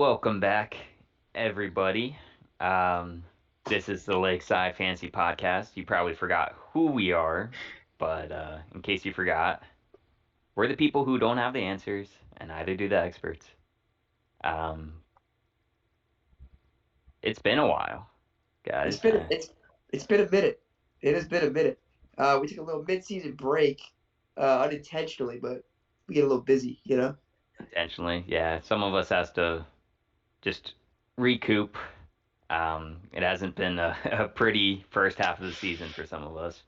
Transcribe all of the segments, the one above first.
Welcome back, everybody. Um, this is the Lakeside Fantasy Podcast. You probably forgot who we are, but in case you forgot, we're the people who don't have the answers, and neither do the experts. Um, it's been a while, It's guys. been it's been a minute. It has been a minute. We took a little mid-season break, unintentionally, but we get a little busy. Intentionally, yeah. Some of us has to just recoup. It hasn't been a pretty first half of the season for some of us.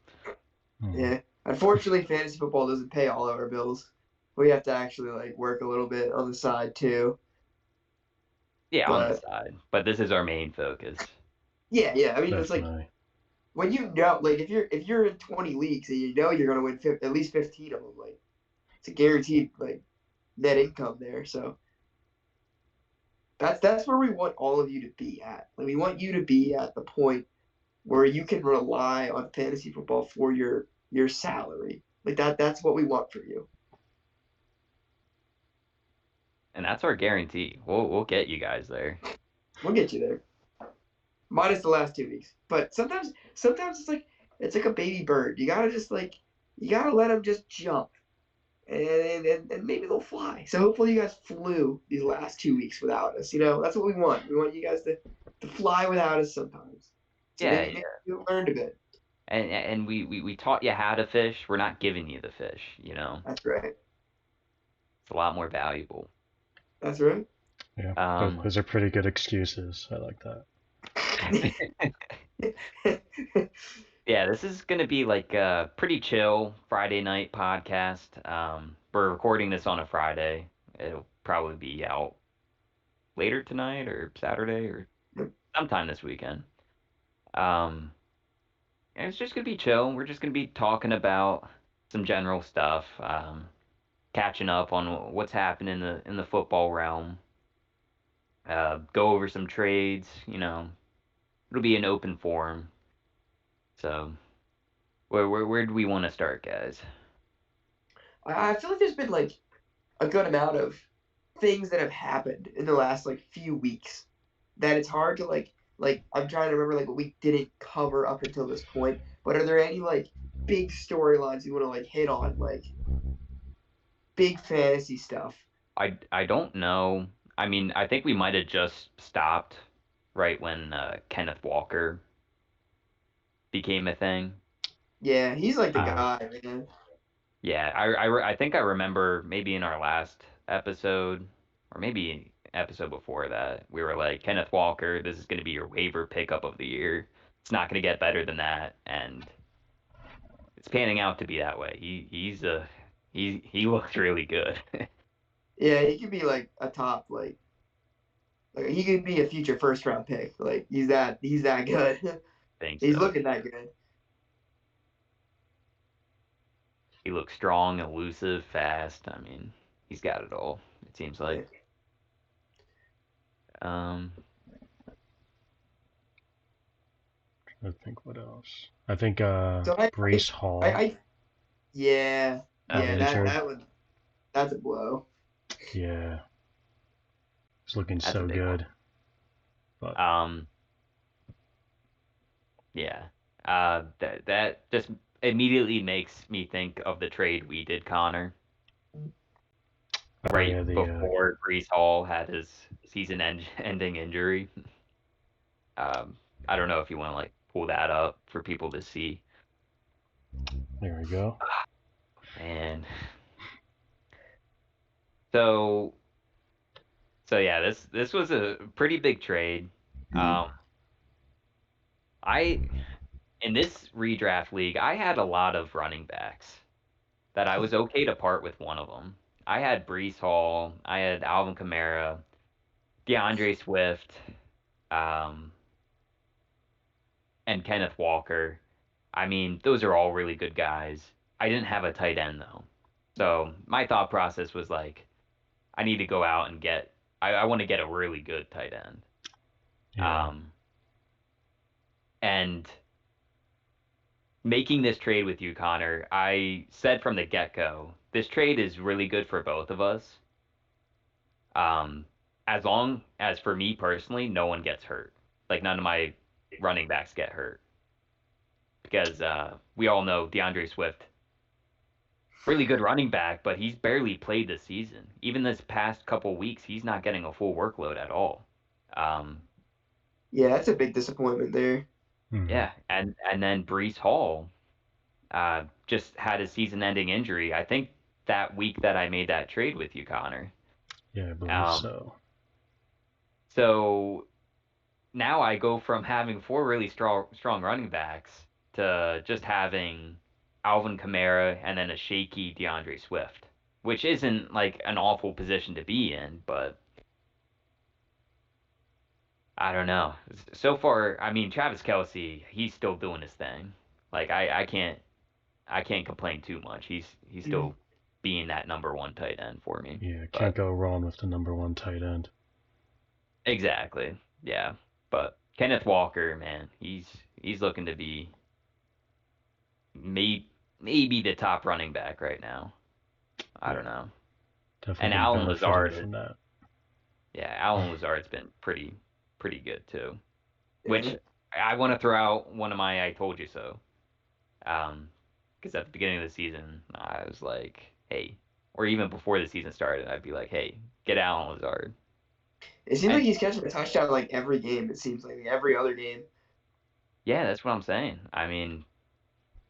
Yeah. Unfortunately, fantasy football doesn't pay all of our bills. We have to actually work a little bit on the side too. Yeah, on the But side, but this is our main focus. yeah. I mean, it's like Definitely. when if you're in 20 leagues and you know you're gonna win at least 15 of them, it's a guaranteed net income there. So that's where we want all of you to be at. Like we want you to be at the point where you can rely on fantasy football for your salary. That's what we want for you. And that's our guarantee. We'll get you guys there. We'll get you there. Minus the last 2 weeks. But sometimes it's like a baby bird. You gotta let them just jump. And maybe they'll fly. So hopefully you guys flew these last 2 weeks without us. That's what we want. We want you guys to fly without us sometimes. So Yeah, maybe you learned a bit. and we taught you how to fish. We're not giving you the fish. That's right. It's a lot more valuable. That's right. Yeah, Um, those are pretty good excuses. I like that. yeah, this is gonna be like a pretty chill Friday night podcast. We're recording this on a Friday. It'll probably be out later tonight or Saturday or sometime this weekend. Um, and it's just gonna be chill. We're just gonna be talking about some general stuff. Catching up on what's happening in the football realm. Go over some trades. It'll be an open forum. So, where do we want to start, guys? I feel like there's been a good amount of things that have happened in the last few weeks that it's hard to I'm trying to remember what we didn't cover up until this point. But are there any big storylines you want to hit on, big fantasy stuff? I don't know. I mean, I think we might have just stopped right when Kenneth Walker became a thing. Yeah, he's the Uh, guy, man. Yeah, I think I remember maybe in our last episode, or maybe episode before that, we were like, Kenneth Walker, this is going to be your waiver pickup of the year. It's not going to get better than that, and it's panning out to be that way. He looks really good. Yeah, he could be a top he could be a future first round pick. He's that good. Think He's so. looking that good. He looks strong, elusive, fast. I mean, he's got it all. It seems Yeah. like. Um, I think what else? I think So I, Brees Hall I yeah, got yeah, injured. that's a blow. Yeah, he's looking that's a so big one. good. But Yeah. That just immediately makes me think of the trade we did, Connor, oh right yeah, the before Brees Hall had his season-ending injury. I don't know if you want to pull that up for people to see. there we go. And so yeah, this was a pretty big trade. Um, I in this redraft league, I had a lot of running backs that I was okay to part with one of them. I had Brees Hall, I had Alvin Kamara, DeAndre Swift, um, and Kenneth Walker. I mean, those are all really good guys. I didn't have a tight end though. So my thought process was I need to go out and I want to get a really good tight end. Yeah, And making this trade with you, Connor, I said from the get-go, this trade is really good for both of us. Um, as long as for me personally, no one gets hurt. Like none of my running backs get hurt because we all know DeAndre Swift, really good running back, but he's barely played this season. Even this past couple weeks, he's not getting a full workload at all. Um, Yeah, that's a big disappointment there. Hmm. yeah, and then Brees Hall just had a season-ending injury. I think that week that I made that trade with you, Connor. Yeah, I believe Um, so. so now I go from having four really strong running backs to just having Alvin Kamara and then a shaky DeAndre Swift, which isn't like an awful position to be in, but I don't know. So far, I mean, Travis Kelsey, he's still doing his thing. Like I can't complain too much. He's Mhm. still being that number one tight end for me. Yeah, can't But go wrong with the number one tight end. exactly, yeah. But Kenneth Walker, man, he's looking to be maybe the top running back right now. I don't Yeah, know. And definitely Alan benefiting Lazard, from that. yeah, Alan Lazard's been pretty good too. Yeah. Which I want to throw out one of my I told you so. Because at the beginning of the season, I was like, hey, or even before the season started, I'd be like, hey, get Alan Lazard. It seems like And he's catching a touchdown like every game. It seems like every other game. yeah, that's what I'm saying. I mean,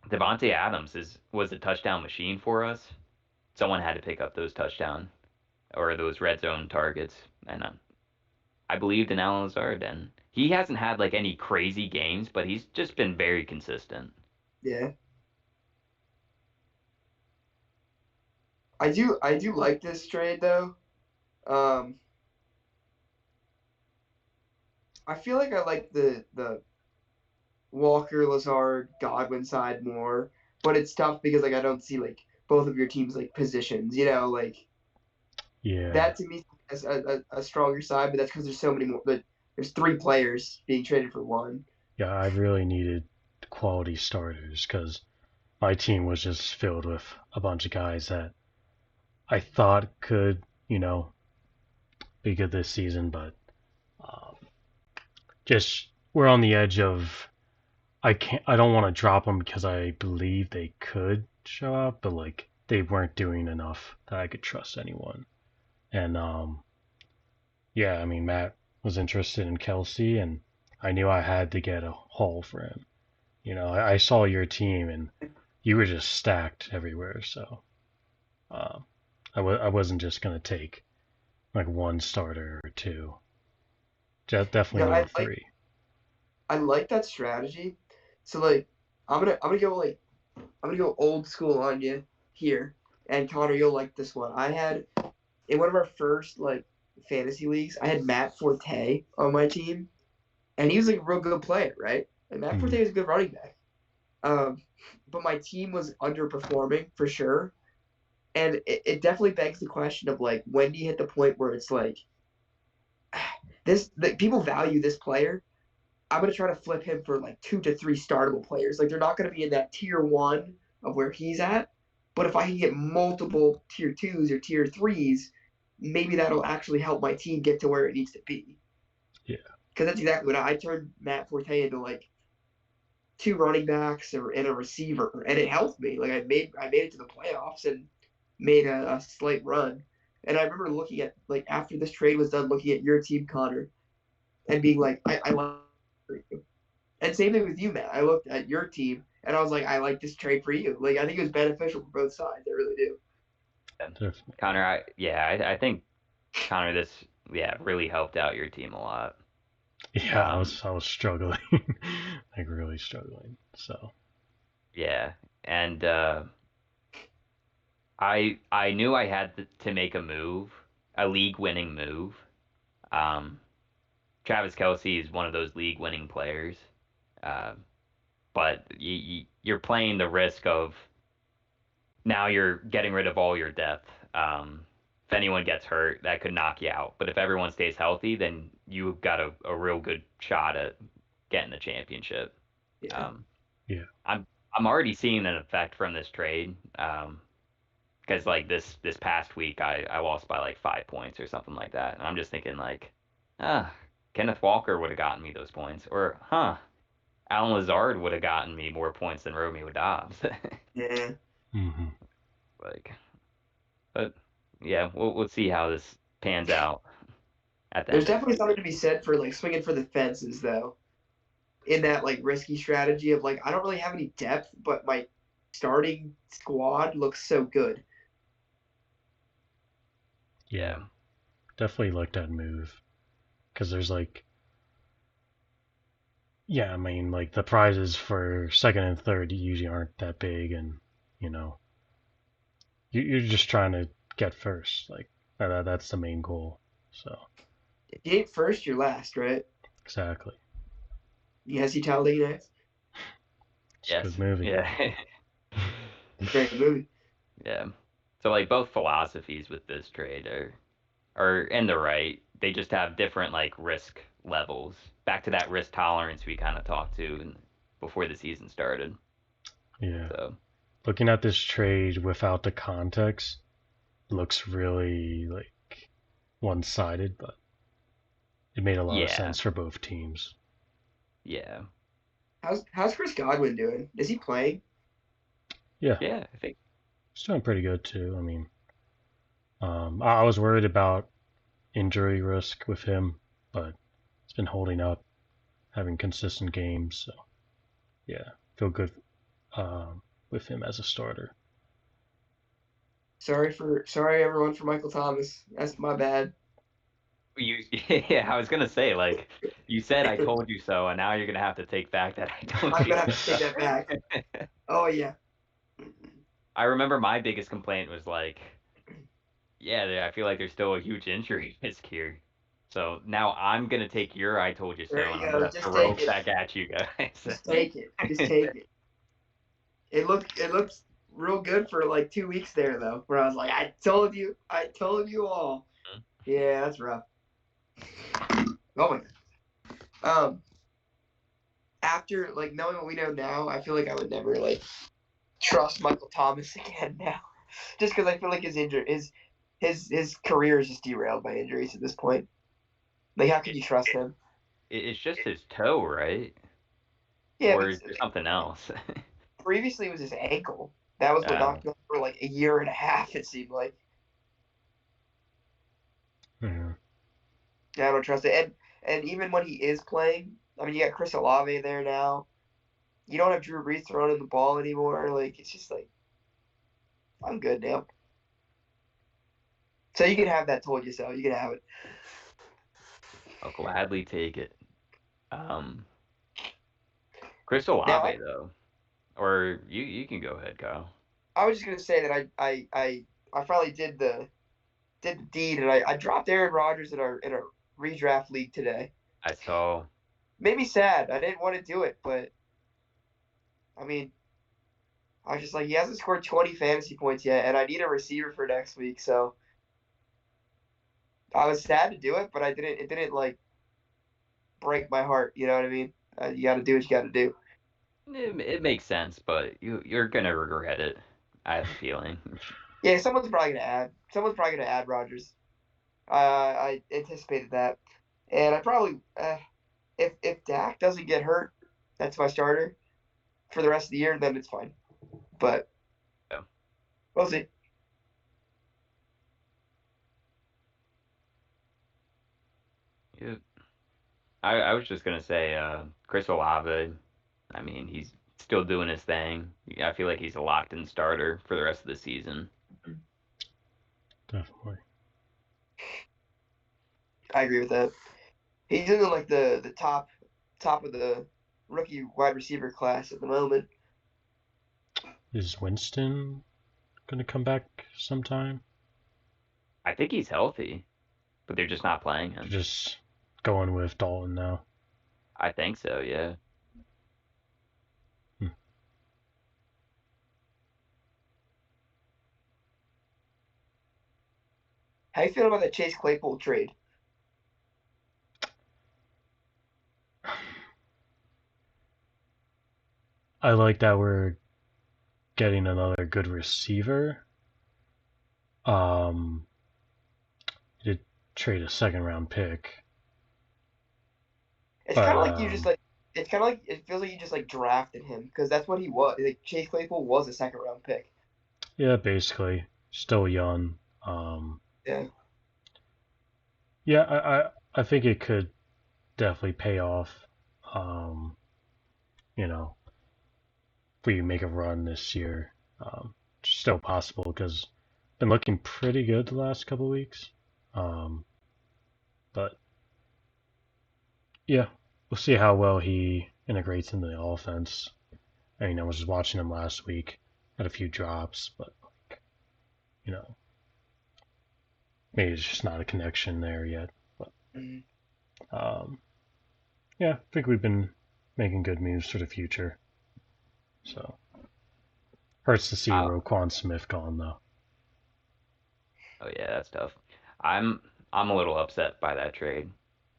Devontae Adams was a touchdown machine for us. Someone had to pick up those touchdown or those red zone targets, and I believed in Alan Lazard, and he hasn't had like any crazy games, but he's just been very consistent. Yeah. I do like this trade though. Um, I feel like I like the Walker, Lazard, Godwin side more, but it's tough because like I don't see like both of your teams like positions. Like Yeah, that to me is a stronger side, but that's because there's so many more. But there's three players being traded for one. yeah, I really needed quality starters because my team was just filled with a bunch of guys that I thought could, be good this season, but um, just we're on the edge of I don't want to drop them because I believe they could show up, but like they weren't doing enough that I could trust anyone. And yeah, I mean Matt was interested in Kelsey, and I knew I had to get a haul for him. I saw your team, and you were just stacked everywhere, so um, I wasn't just gonna take like one starter or two. You Definitely know, need I like three. I like that strategy. So like I'm gonna go old school on you here, and Connor, you'll like this one. I had in one of our first like fantasy leagues, I had Matt Forte on my team, and he was like a real good player, right? And Matt Hmm. Forte was a good running back. Um, but my team was underperforming for sure, and it definitely begs the question of like when do you hit the point where it's like people value this player. I'm gonna try to flip him for like 2 to 3 startable players. Like they're not gonna be in that tier one of where he's at, but if I can get multiple tier twos or tier threes, maybe that'll actually help my team get to where it needs to be. Yeah, Because that's exactly what I turned Matt Forte into like two running backs or and a receiver, and it helped me. Like I made it to the playoffs and made a slight run. And I remember looking at like after this trade was done, looking at your team, Connor, and being like, I like you. And same thing with you, Matt. I looked at your team and I was like, I like this trade for you. Like I think it was beneficial for both sides. I really do. And definitely. Connor, I think Connor, this really helped out your team a lot. Yeah, I Um, was I was struggling, like really struggling. So yeah, and I knew I had to make a move, a league-winning move. Um, Travis Kelsey is one of those league-winning players, uh, but you're playing the risk of now you're getting rid of all your depth. If anyone gets hurt, that could knock you out. But if everyone stays healthy, then you've got a real good shot at getting the championship. Yeah. Um, yeah, I'm already seeing an effect from this trade. because like this past week I lost by like 5 points or something like that, and I'm just thinking like, ah, Kenneth Walker would have gotten me those points, or Alan Lazard would have gotten me more points than Romeo Dobbs. Yeah. Hmm. Like, but yeah, we'll see how this pans out at the There's end of the definitely season. something to be said for like swinging for the fences though. In that like risky strategy of like I don't really have any depth, but my starting squad looks so good. Yeah, Yeah, definitely like that move because there's like, yeah, I mean, like the prizes for second and third usually aren't that big, and you know, you're just trying to get first. Like that's the main goal. So If you ain't first, you're last, right? exactly, Yes, you Talladega Nights. it's a yes, good movie. yeah, Great movie. yeah. So like both philosophies with this trade are in the right. They just have different like risk levels. Back to that risk tolerance we kind of talked to before the season started. Yeah, So looking at this trade without the context looks really like one-sided, but it made a lot of yeah, sense for both teams. yeah, How's Chris Godwin doing? Is he playing? Yeah, yeah. I think he's doing pretty good too. I mean, I was worried about injury risk with him, but he's been holding up, having consistent games. So yeah, feel good with him as a starter. Sorry everyone for Michael Thomas. That's my bad. you. Yeah, I was gonna say like you said I told you so, and now you're gonna have to take back that I told I'm you gonna have to take that back. so. Oh yeah. I remember my biggest complaint was like, yeah, I feel like there's still a huge injury risk here. So now I'm gonna take your "I told you There so" and you I'm go. gonna Just throw take it it. back at you guys. Just take it. Just take it. It looked real good for like 2 weeks there though, where I was like, I told you all. Yeah, that's rough. Oh my god. After like knowing what we know now, I feel like I would never like trust Michael Thomas again now, just because I feel like his career is just derailed by injuries at this point. Like, how can It, you trust him? it's just his toe, right? Yeah, Or but is there something else? previously it was his ankle. That was what uh, knocked him out for like a year and a half. It seemed like. Yeah. Yeah, I don't trust it. And even when he is playing, I mean, you got Chris Olave there now. You don't have Drew Brees throwing in the ball anymore. Like, it's just like I'm good now. So you can have that. Told you so. You can have it. I'll gladly take it. Um, Chris Now, Olave though, or you can go ahead, Kyle. I was just gonna say that I finally did the deed, and I dropped Aaron Rodgers in a redraft league today. I saw. Made me sad. I didn't want to do it, but I mean, I was just like, he hasn't scored 20 fantasy points yet, and I need a receiver for next week. So I was sad to do it, but I didn't. It didn't like break my heart. You know what I mean? You got to do what you got to do. It makes sense, but you're gonna regret it. I have a feeling. Yeah, someone's probably gonna add. Someone's probably gonna add Rodgers. I anticipated that, and I probably if Dak doesn't get hurt, that's my starter for the rest of the year. Then it's fine. But Yeah. we'll see. Yeah. I was just gonna say, Chris Olave. I mean, he's still doing his thing. I feel like he's a locked-in starter for the rest of the season. Definitely. I agree with that. He's in like the top of the rookie wide receiver class at the moment. Is Winston gonna come back sometime? I think he's healthy, but they're just not playing They're him. just going with Dalton now. I think so. Yeah. Hmm. How you feel about that Chase Claypool trade? I like that we're getting another good receiver, Um, he did trade a second round pick, It's but kind of like you just like. It's kind of like it feels like you just like drafted him because that's what he was. Like Chase Claypool was a second round pick. yeah, basically still young. Um, Yeah. yeah, I think it could definitely pay off. Um, you know, if we make a run this year, still possible because been looking pretty good the last couple weeks. Um, but yeah, we'll see how well he integrates into the offense. I was just watching him last week, had a few drops, but like, you know, maybe it's just not a connection there yet. But Mhm. um, yeah, I think we've been making good moves for the future. So hurts to see Uh, Roquan Smith gone though. oh yeah, that's tough. I'm I'm a little upset by that trade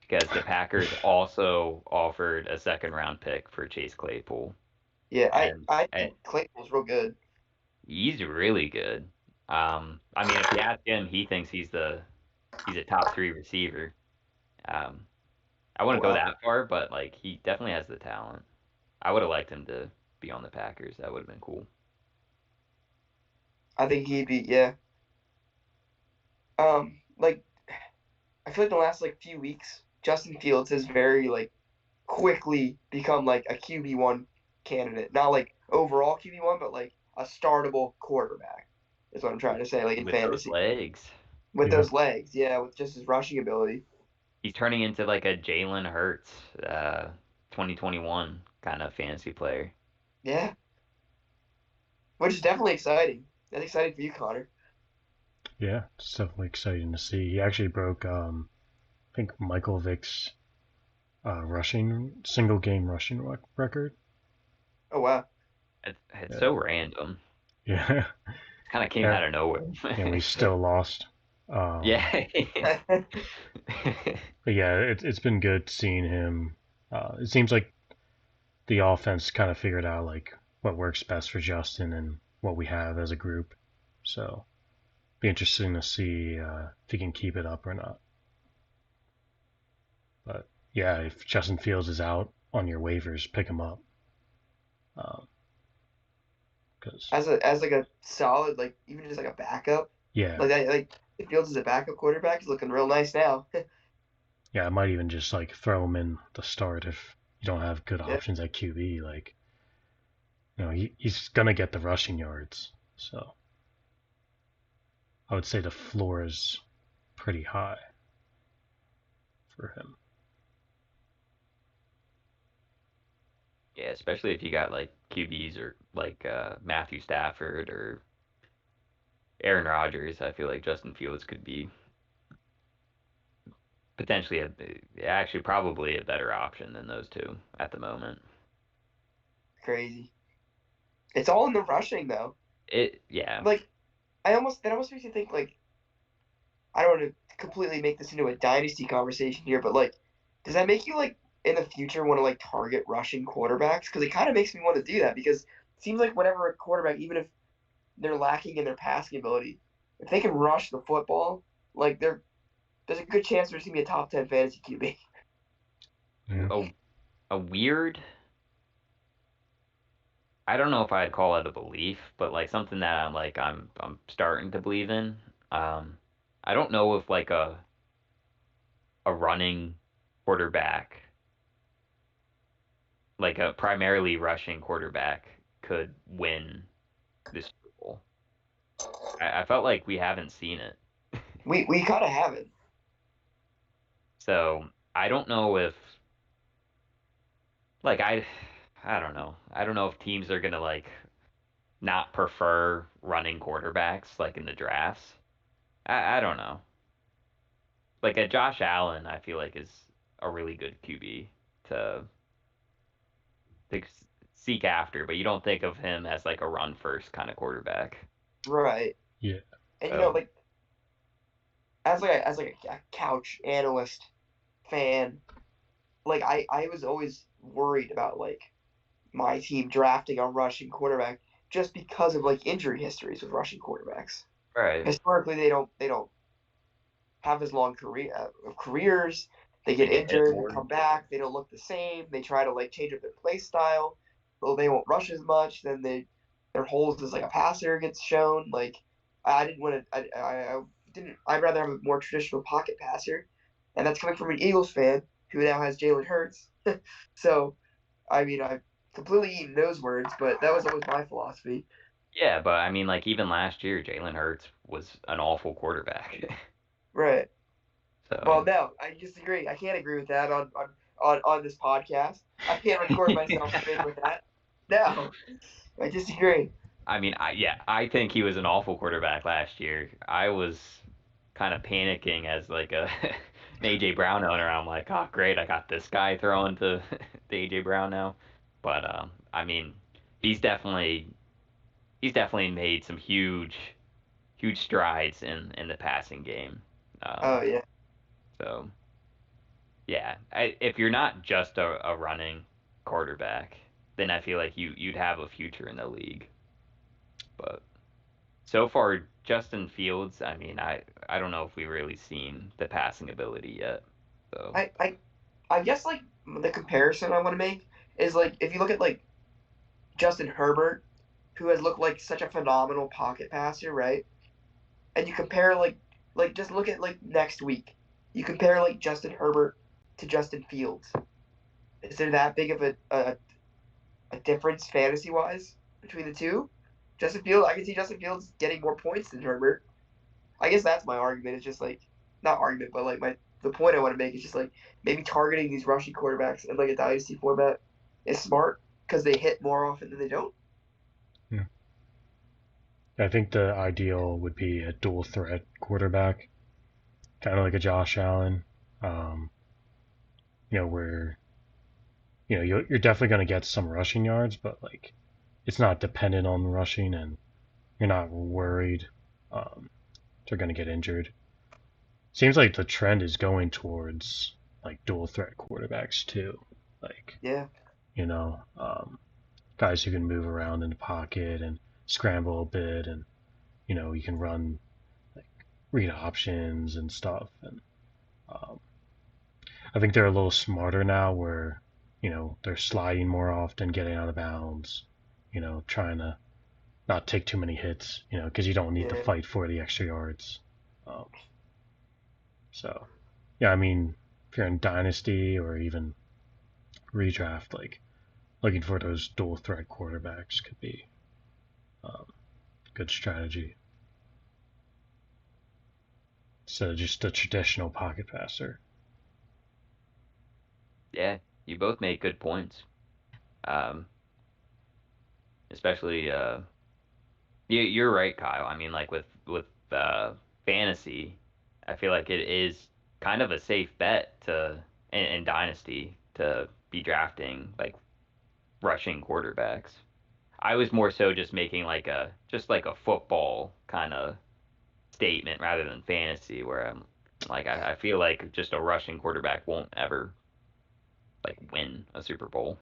because the Packers also offered a second round pick for Chase Claypool, Yeah. and, I and think Claypool's real good. he's really good. I mean, if you ask him, he thinks he's a top three receiver. Um, I Oh wouldn't go wow. that far, but like he definitely has the talent. I would have liked him to be on the Packers. That would have been cool. I think he'd be yeah. Like I feel like the last like few weeks, Justin Fields has very like quickly become like a QB1 candidate. Not like overall QB1, but like a startable quarterback. Is what I'm trying to say. Like in With those fantasy, legs, with Yeah, those legs, yeah, with just his rushing ability. he's turning into like a Jalen Hurts, 2021 kind of fantasy player. Yeah, which is definitely exciting. That's exciting for you, Connor. yeah, it's definitely exciting to see. He actually broke, I think Michael Vick's rushing single game rushing record. Oh wow. It's Yeah, so random. yeah, It kind of came yeah, out of nowhere. and we still lost. Um, Yeah. but yeah, it's been good seeing him. It seems like the offense kind of figured out like what works best for Justin and what we have as a group. So be interesting to see if he can keep it up or not. But yeah, if Justin Fields is out on your waivers, pick him up. Because As like a solid like even just like a backup yeah, like that like Fields is a backup quarterback. He's looking real nice now. yeah, I might even just like throw him in the start if you don't have good Yeah, options at QB. Like, he's gonna get the rushing yards. So I would say the floor is pretty high for him. Yeah, especially if you got like QBs or like Matthew Stafford or Aaron Rodgers. I feel like Justin Fields could be potentially actually probably a better option than those two at the moment. crazy. It's all in the rushing though. Yeah. Like that almost makes you think like I don't want to completely make this into a dynasty conversation here, but like, does that make you like in the future want to like target rushing quarterbacks? Because it kind of makes me want to do that because it seems like whenever a quarterback, even if they're lacking in their passing ability, if they can rush the football, like there's a good chance there's gonna be a top 10 fantasy QB. Yeah, A a weird. I don't know if I'd call it a belief, but like something that I'm starting to believe in. Um, I don't know if like a running quarterback, like a primarily rushing quarterback, could win this Super Bowl. I felt like we haven't seen it. We kind of have it. So I don't know if like I don't know. I don't know if teams are gonna like not prefer running quarterbacks like in the drafts. I don't know. Like a Josh Allen, I feel like is a really good QB to to seek after, but you don't think of him as like a run first kind of quarterback. Right. yeah, And So like as like a couch analyst fan, like I was always worried about like my team drafting a rushing quarterback just because of like injury histories with rushing quarterbacks. Right. Historically, they don't have as long careers. They They get get hit injured, they more. come back, they don't look the same. They try to like change up their play style, so they won't rush as much. Then their holes as like a passer gets shown. Like I didn't want to. I didn't. I'd rather have a more traditional pocket passer, and that's coming from an Eagles fan who now has Jalen Hurts. So I mean, I've completely eaten those words, but that was always my philosophy. Yeah, but I mean, like even last year, Jalen Hurts was an awful quarterback. Right. Well, So no, I disagree. I can't agree with that on this podcast. I can't record myself agreeing with that. No, I disagree. I mean, I think he was an awful quarterback last year. I was kind of panicking as like a an AJ Brown owner. I'm like, oh great, I got this guy throwing to the AJ Brown now. But I mean, he's definitely he's definitely made some huge strides in the passing game. Oh Um, yeah, so yeah, if you're not just a running quarterback, then I feel like you'd have a future in the league. But so far, Justin Fields, I mean, I don't know if we've really seen the passing ability yet. So I I I guess like the comparison I want to make is like if you look at like Justin Herbert, who has looked like such a phenomenal pocket passer, right? And you compare like just look at like next week. You compare like Justin Herbert to Justin Fields. Is there that big of a difference fantasy wise between the two? Justin Fields, I can see Justin Fields getting more points than Herbert. I guess that's my argument. It's just like not argument, but like my the point I want to make is just like maybe targeting these rushing quarterbacks in like a dynasty format is smart because they hit more often than they don't. Yeah. I think the ideal would be a dual threat quarterback, kind of like a Josh Allen. Um, where you're definitely going to get some rushing yards, but like it's not dependent on rushing, and you're not worried um, they're going to get injured. Seems like the trend is going towards like dual threat quarterbacks too, like Yeah, guys who can move around in the pocket and scramble a bit, and you can run like read options and stuff. And um, I think they're a little smarter now, where they're sliding more often, getting out of bounds, trying to not take too many hits, because you don't need to yeah. fight for the extra yards. Um, so, yeah, I mean, if you're in Dynasty or even redraft, like looking for those dual threat quarterbacks could be um, good strategy. So just a traditional pocket passer. yeah, you both make good points. Um, especially you're right, Kyle. I mean, like with fantasy, I feel like it is kind of a safe bet to in Dynasty to be drafting like rushing quarterbacks. I was more so just making like a football kind of statement rather than fantasy, where I'm like I feel like just a rushing quarterback won't ever like win a Super Bowl.